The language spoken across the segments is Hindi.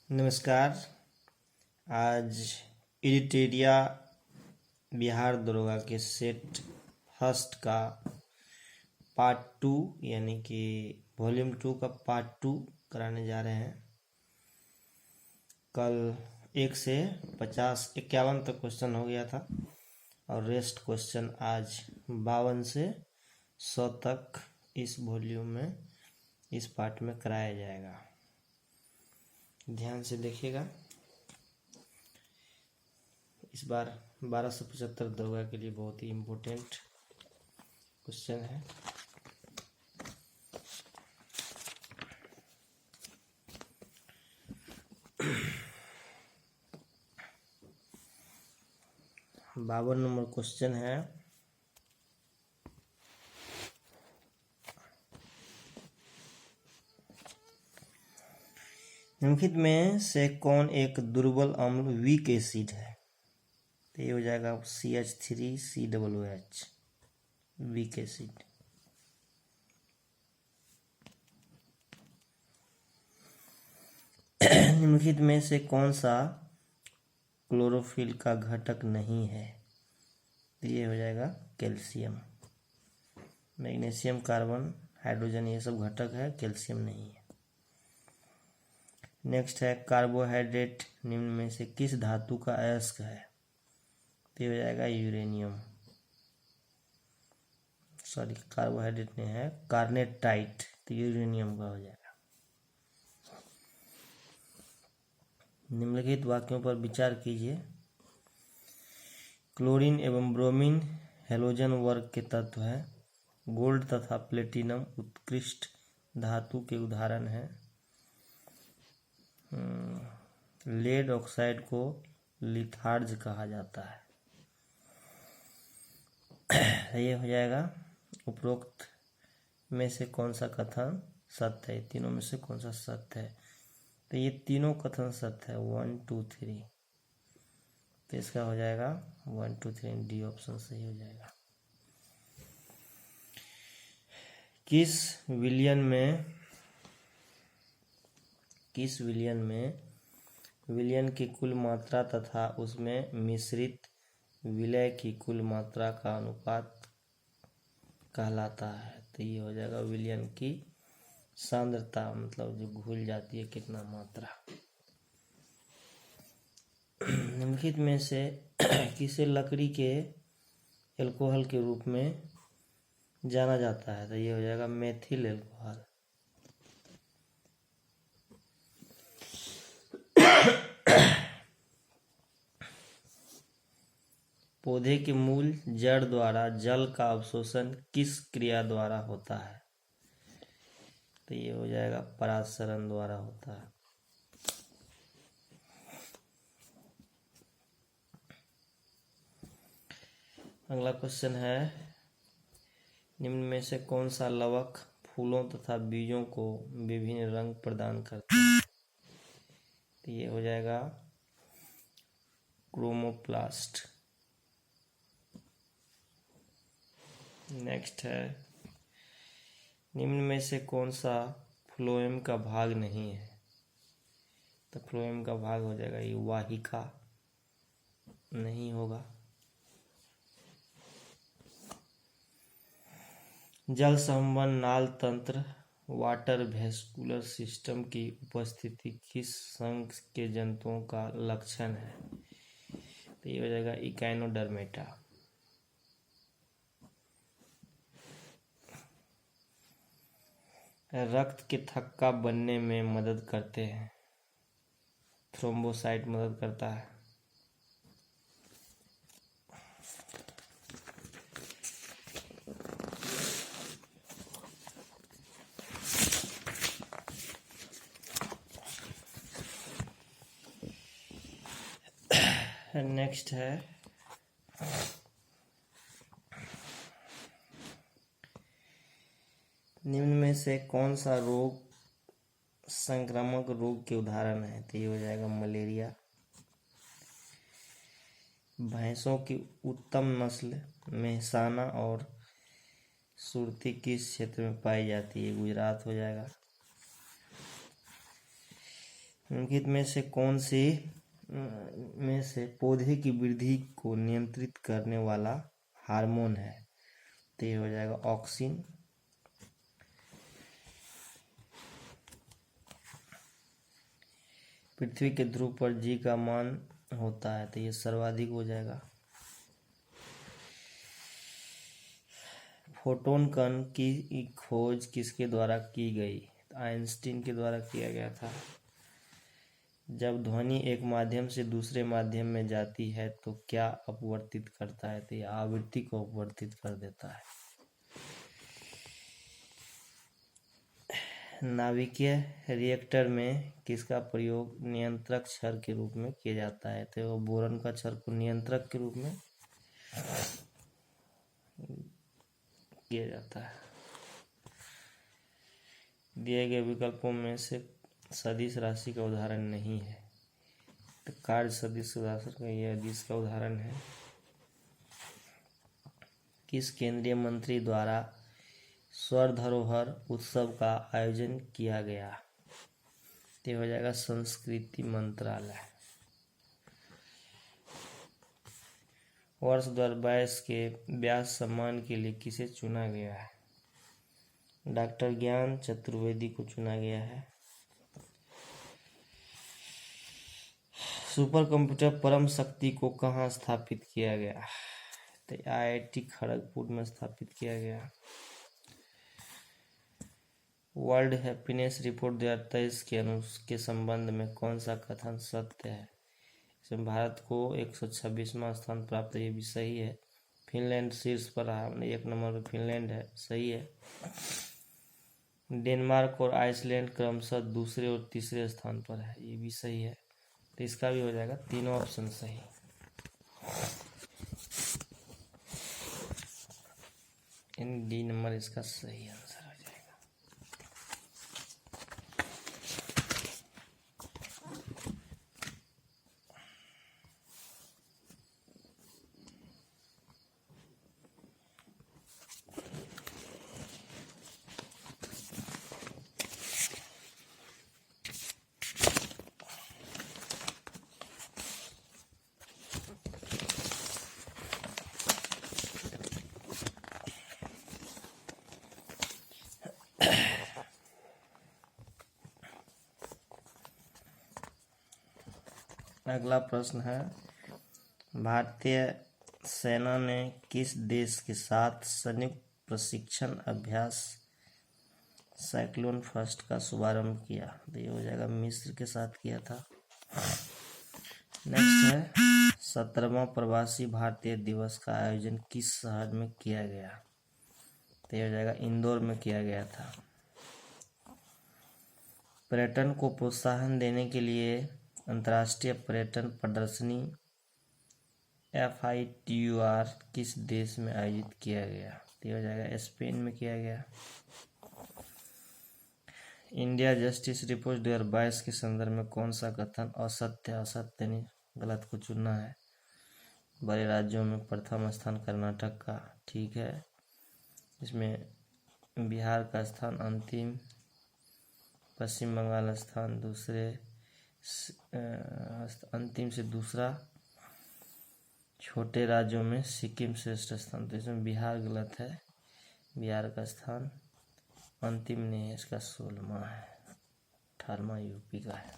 नमस्कार। आज इरिटेरिया बिहार दरोगा के सेट फर्स्ट का पार्ट 2 यानी कि वॉल्यूम 2 का पार्ट 2 कराने जा रहे हैं। कल 1 से 51 तक क्वेश्चन हो गया था और रेस्ट क्वेश्चन आज 52 से 100 तक इस वॉल्यूम में इस पार्ट में कराया जाएगा। ध्यान से देखिएगा। इस बार 1275 दरोगा के लिए बहुत ही इम्पोर्टेंट क्वेश्चन है। बावन नंबर क्वेश्चन है। निम्नलिखित में से कौन एक दुर्बल अम्ल वीक एसिड है? तो ये हो जाएगा CH3COOH वीक एसिड। निम्नलिखित में से कौन सा क्लोरोफिल का घटक नहीं है? तो ये हो जाएगा कैल्शियम। मैग्नीशियम, कार्बन, हाइड्रोजन ये सब घटक है, कैल्शियम नहीं है। नेक्स्ट है कार्बोहाइड्रेट निम्न में से किस धातु का अयस्क है? तो ये हो जाएगा यूरेनियम। सॉरी, कार्बोहाइड्रेट नहीं है, कार्नेटाइट, तो यूरेनियम का हो जाएगा। निम्नलिखित वाक्यों पर विचार कीजिए। क्लोरीन एवं ब्रोमीन हैलोजन वर्ग के तत्व हैं। गोल्ड तथा प्लेटिनम उत्कृष्ट धातु के उदाहरण हैं। लेड ऑक्साइड को लिथार्ज कहा जाता है। ये हो जाएगा उपरोक्त में से कौन सा कथन सत्य है? तीनों में से कौन सा सत्य है? तो ये तीनों कथन सत्य है, 1 2 3। तो इसका हो जाएगा 1 2 3, डी ऑप्शन सही हो जाएगा। किस विलयन में विलयन की कुल मात्रा तथा उसमें मिश्रित विलय की कुल मात्रा का अनुपात कहलाता है? तो ये हो जाएगा विलयन की सांद्रता, मतलब जो घुल जाती है कितना मात्रा। निम्नलिखित में से किसे लकड़ी के एल्कोहल के रूप में जाना जाता है? तो ये हो जाएगा मेथिल एल्कोहल। पौधे के मूल जड़ द्वारा जल का अवशोषण किस क्रिया द्वारा होता है? तो ये हो जाएगा परागशरण द्वारा होता है। अगला क्वेश्चन है, निम्न में से कौन सा लवक फूलों तथा बीजों को विभिन्न रंग प्रदान करता है? तो ये हो जाएगा क्रोमोप्लास्ट। नेक्स्ट है, निम्न में से कौन सा फ्लोएम का भाग नहीं है? तो फ्लोएम का भाग हो जाएगा ये वाहिका, नहीं होगा। जल संबंध नाल तंत्र वाटर वेस्कुलर सिस्टम की उपस्थिति किस संघ के जंतुओं का लक्षण है? तो ये हो जाएगा इकाइनोडर्मेटा। रक्त के थक्का बनने में मदद करते हैं। थ्रोम्बोसाइट मदद करता है। नेक्स्ट है, निम्न में से कौन सा रोग संक्रामक रोग के उदाहरण है? तो ये हो जाएगा मलेरिया। भैंसों की उत्तम नस्ल मेहसाना और सुरती किस क्षेत्र में पाई जाती है? गुजरात हो जाएगा। निम्नलिखित में से कौन सी में से पौधे की वृद्धि को नियंत्रित करने वाला हार्मोन है? तो ये हो जाएगा ऑक्सिन। पृथ्वी के ध्रुव पर जी का मान होता है, तो ये सर्वाधिक हो जाएगा। फोटोन कण की खोज किसके द्वारा की गई? आइंस्टीन के द्वारा किया गया था। जब ध्वनि एक माध्यम से दूसरे माध्यम में जाती है तो क्या अपवर्तित करता है? तो यह आवृत्ति को अपवर्तित कर देता है। नाभिकीय रिएक्टर में किसका प्रयोग नियंत्रक क्षार के रूप में किया जाता है? तो वो बोरॉन का क्षार को नियंत्रक के रूप में किया जाता है। दिए गए विकल्पों में से सदिश राशि का उदाहरण नहीं है, तो कार्य सदिश राशि का यह जिसका उदाहरण है। किस केंद्रीय मंत्री द्वारा स्वर धरोहर उत्सव का आयोजन किया गया? तो हो जाएगा संस्कृति मंत्रालय। वर्ष 2022 के व्यास सम्मान के लिए किसे चुना गया है? डॉक्टर ज्ञान चतुर्वेदी को चुना गया है। सुपर कंप्यूटर परम शक्ति को कहाँ स्थापित किया गया? तो IIT खड़गपुर में स्थापित किया गया। वर्ल्ड हैप्पीनेस रिपोर्ट 2023 के संबंध में कौन सा कथन सत्य है? इसमें भारत को 126वां स्थान प्राप्त है, ये भी सही है। फिनलैंड शीर्ष पर रहा, 1 नंबर पर फिनलैंड है, सही है। डेनमार्क और आइसलैंड क्रमशः दूसरे और तीसरे स्थान पर है, ये भी सही है। तो इसका भी हो जाएगा तीनों ऑप्शन सही। इन डी नंबर इसका सही आंसर हो जाएगा। अगला प्रश्न है, भारतीय सेना ने किस देश के साथ संयुक्त प्रशिक्षण अभ्यास साइक्लोन फर्स्ट का शुभारंभ किया? तो ये हो जाएगा मिस्र के साथ किया था। नेक्स्ट है, 17वां प्रवासी भारतीय दिवस का आयोजन किस शहर में किया गया? तो ये हो जाएगा इंदौर में किया गया था। पर्यटन को प्रोत्साहन देने के लिए अंतर्राष्ट्रीय पर्यटन प्रदर्शनी FITUR किस देश में आयोजित किया गया? तो हो जाएगा स्पेन में किया गया। इंडिया जस्टिस रिपोर्ट 2022 के संदर्भ में कौन सा कथन असत्य? असत्य नहीं, गलत को चुनना है। बड़े राज्यों में प्रथम स्थान कर्नाटक का, ठीक है। इसमें बिहार का स्थान अंतिम, पश्चिम बंगाल स्थान दूसरे, अंतिम से दूसरा, छोटे राज्यों में सिक्किम श्रेष्ठ स्थान। तो इसमें बिहार गलत है, बिहार का स्थान अंतिम नहीं है, इसका 16वां है, 18वां यूपी का है।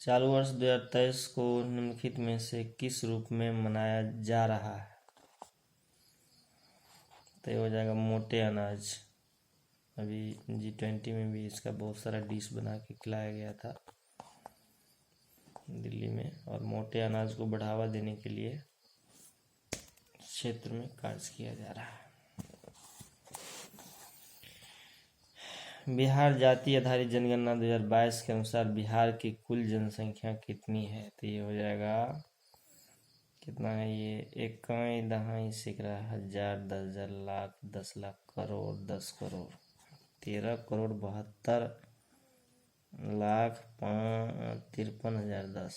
चालू वर्ष 2023 को निम्नलिखित में से किस रूप में मनाया जा रहा है? तो ये हो जाएगा मोटे अनाज। अभी G20 में भी इसका बहुत सारा डिश बना के खिलाया गया था दिल्ली में, और मोटे अनाज को बढ़ावा देने के लिए क्षेत्र में कार्य किया जा रहा है। बिहार जाति आधारित जनगणना 2022 के अनुसार बिहार की कुल जनसंख्या कितनी है? तो ये हो जाएगा कितना है ये, 1 दहाई सिकरा हजार, 10,000, लाख, 10 लाख, करोड़, 10 करोड़, 13 करोड़ 72 लाख 53,010।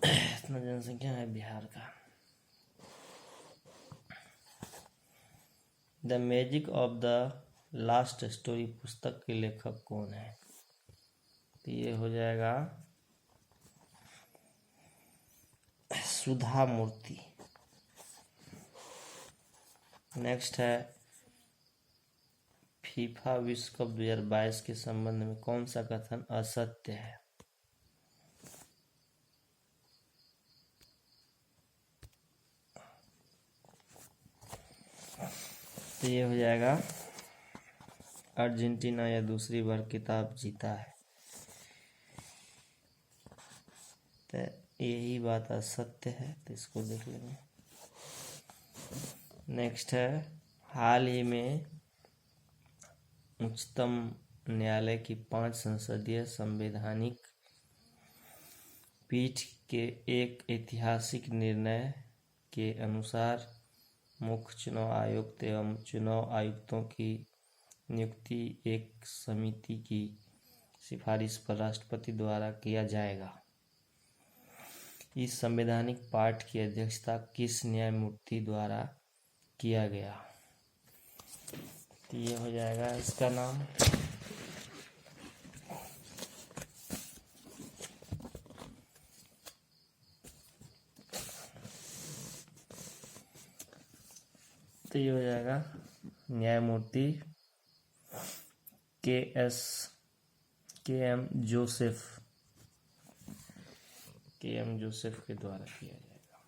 इतना जनसंख्या है बिहार का। The magic of the last story पुस्तक के लेखक कौन है? तो ये हो जाएगा सुधा मूर्ति। नेक्स्ट है फीफा विश्व कप 2022 के संबंध में कौन सा कथन असत्य है? तो ये हो जाएगा अर्जेंटीना या दूसरी बार खिताब जीता है। तो यही बात असत्य है, तो इसको देख लेंगे। नेक्स्ट है हाल ही में उच्चतम न्यायालय की 5 संसदीय संवैधानिक पीठ के एक ऐतिहासिक निर्णय के अनुसार मुख्य चुनाव आयुक्त एवं चुनाव आयुक्तों की नियुक्ति एक समिति की सिफारिश पर राष्ट्रपति द्वारा किया जाएगा। इस संवैधानिक पाठ की अध्यक्षता किस न्यायमूर्ति द्वारा किया गया? तो ये हो जाएगा इसका नाम तो ये हो जाएगा न्यायमूर्ति के एम जोसेफ के द्वारा किया जाएगा।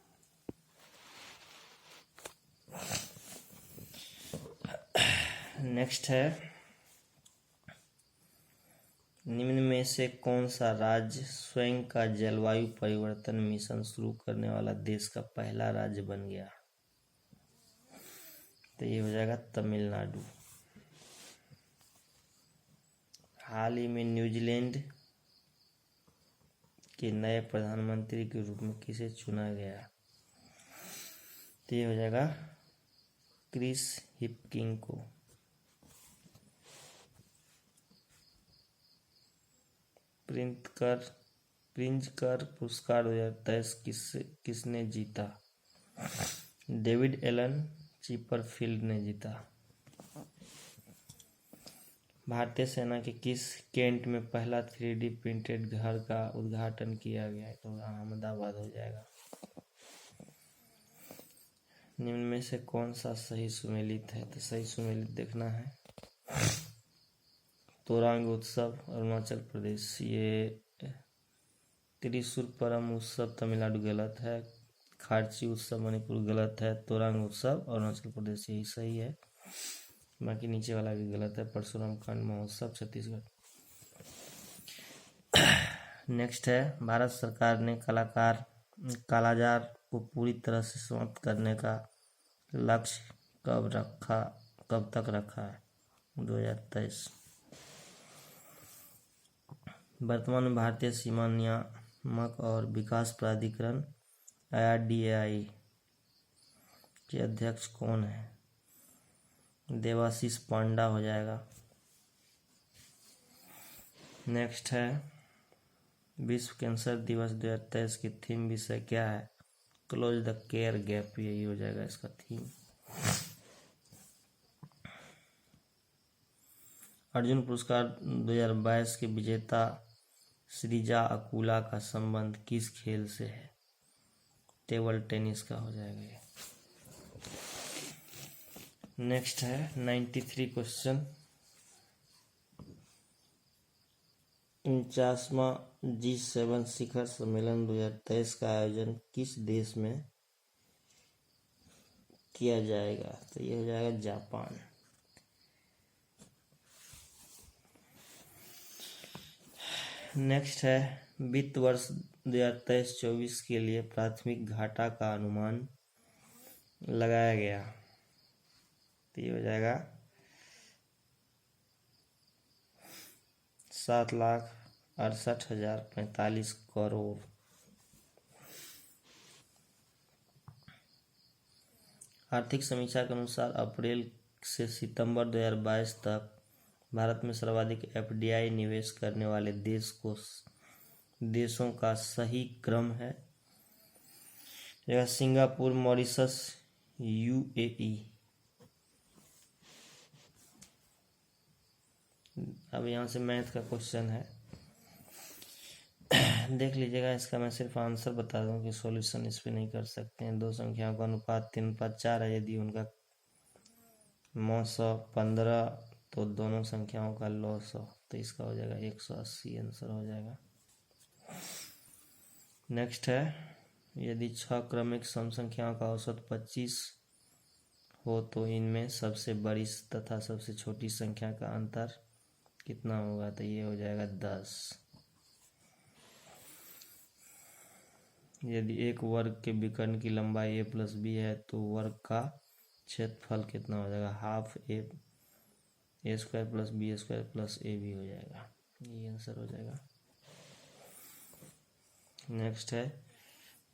नेक्स्ट है निम्न में से कौन सा राज्य स्वयं का जलवायु परिवर्तन मिशन शुरू करने वाला देश का पहला राज्य बन गया? तो ये हो जाएगा तमिलनाडु। हाल ही में न्यूजीलैंड के नए प्रधानमंत्री के रूप में किसे चुना गया? तो ये हो जाएगा क्रिस हिपकिंग को। प्रिंजकर पुरस्कार 2023 किसने जीता? डेविड एलन चिपरफील्ड ने जीता। भारतीय सेना के किस कैंट में पहला 3D प्रिंटेड घर का उद्घाटन किया गया है? तो अहमदाबाद हो जाएगा। निम्न में से कौन सा सही सुमेलित है? तो सही सुमेलित देखना है तोरांग उत्सव अरुणाचल प्रदेश, ये त्रिशूर परम उत्सव तमिलनाडु गलत है, खारची उत्सव मणिपुर गलत है, तोरांग उत्सव अरुणाचल प्रदेश यही सही है, बाकी नीचे वाला भी गलत है। परशुराम कांड महोत्सव छत्तीसगढ़। नेक्स्ट है भारत सरकार ने कालाजार को पूरी तरह से समाप्त करने का लक्ष्य कब तक रखा है? 2023। वर्तमान में भारतीय सीमा नियामक और विकास प्राधिकरण IRDAI के अध्यक्ष कौन है? देवाशीष पांडा हो जाएगा। नेक्स्ट है विश्व कैंसर दिवस 2023 की थीम विषय क्या है? क्लोज द केयर गैप, यही हो जाएगा इसका थीम। अर्जुन पुरस्कार 2022 के विजेता श्रीजा अकुला का संबंध किस खेल से है? टेबल टेनिस का हो जाएगा ये। नेक्स्ट है 93 क्वेश्चन। 49वां G7 शिखर सम्मेलन 2023 का आयोजन किस देश में किया जाएगा? तो ये हो जाएगा जापान। नेक्स्ट है वित्त वर्ष 2023-24 के लिए प्राथमिक घाटा का अनुमान लगाया गया। तो ये हो जाएगा 7,68,045 करोड़। आर्थिक समीक्षा के अनुसार अप्रैल से सितंबर 2022 तक भारत में सर्वाधिक FDI निवेश करने वाले देशों का सही क्रम है। यह सिंगापुर, मॉरिशस, UAE, अब यहाँ से मैथ का क्वेश्चन है, देख लीजिएगा। इसका मैं सिर्फ आंसर बता दूं कि सॉल्यूशन इस पे नहीं कर सकते हैं। दो संख्याओं का अनुपात 3:4 है। यदि उनका मौ 115 तो दोनों संख्याओं का लॉ 100, तो इसका हो जाएगा 180 आंसर हो जाएगा। नेक्स्ट है, यदि 6 क्रमिक सम संख्याओं का औसत 25 हो तो इनमें सबसे बड़ी तथा सबसे छोटी संख्या का अंतर कितना होगा? तो ये हो जाएगा 10। यदि एक वर्ग के विकर्ण की लंबाई a+b है तो वर्ग का क्षेत्रफल कितना हो जाएगा? हाफ a² + b² + ab हो जाएगा। ये आंसर हो जाएगा। नेक्स्ट है,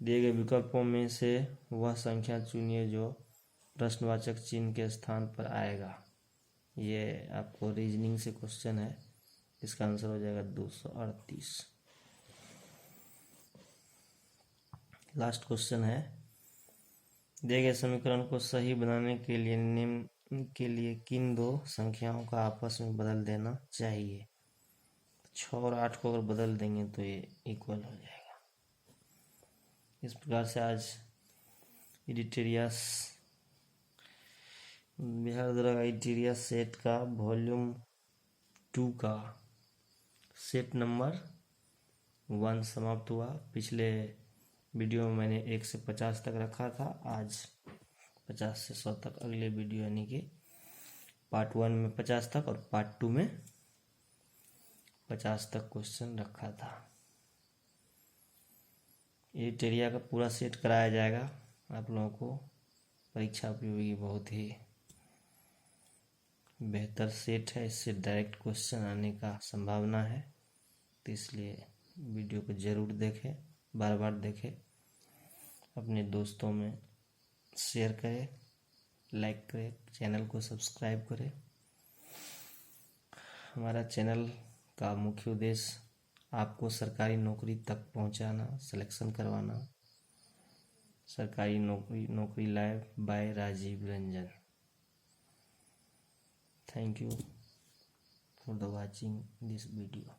दिए गए विकल्पों में से वह संख्या चुनिए जो प्रश्नवाचक चिन्ह के स्थान पर आएगा। ये आपको रीजनिंग से क्वेश्चन है, इसका आंसर हो जाएगा 238। लास्ट क्वेश्चन है, दिए गए समीकरण को सही बनाने के लिए निम्न के लिए किन दो संख्याओं का आपस में बदल देना चाहिए? 6 और 8 को अगर बदल देंगे तो ये इक्वल हो जाएगा। इस प्रकार से आज इडिटेरियस बिहार द्वारा इडिटेरियस सेट का वॉल्यूम 2 का सेट नंबर 1 समाप्त हुआ। पिछले वीडियो में मैंने 1 से 50 तक रखा था, आज 50 से 100 तक अगले वीडियो यानी कि पार्ट 1 में 50 तक और पार्ट 2 में 50 तक क्वेश्चन रखा था। इडिटेरिया का पूरा सेट कराया जाएगा आप लोगों को। परीक्षा उपयोगी बहुत ही बेहतर सेट है, इससे डायरेक्ट क्वेश्चन आने का संभावना है, तो इसलिए वीडियो को ज़रूर देखें, बार बार देखें, अपने दोस्तों में शेयर करें, लाइक करें, चैनल को सब्सक्राइब करें। हमारा चैनल का मुख्य उद्देश्य आपको सरकारी नौकरी तक पहुंचाना, सिलेक्शन करवाना। सरकारी नौकरी live by Rajiv Ranjan. Thank you for the watching this video.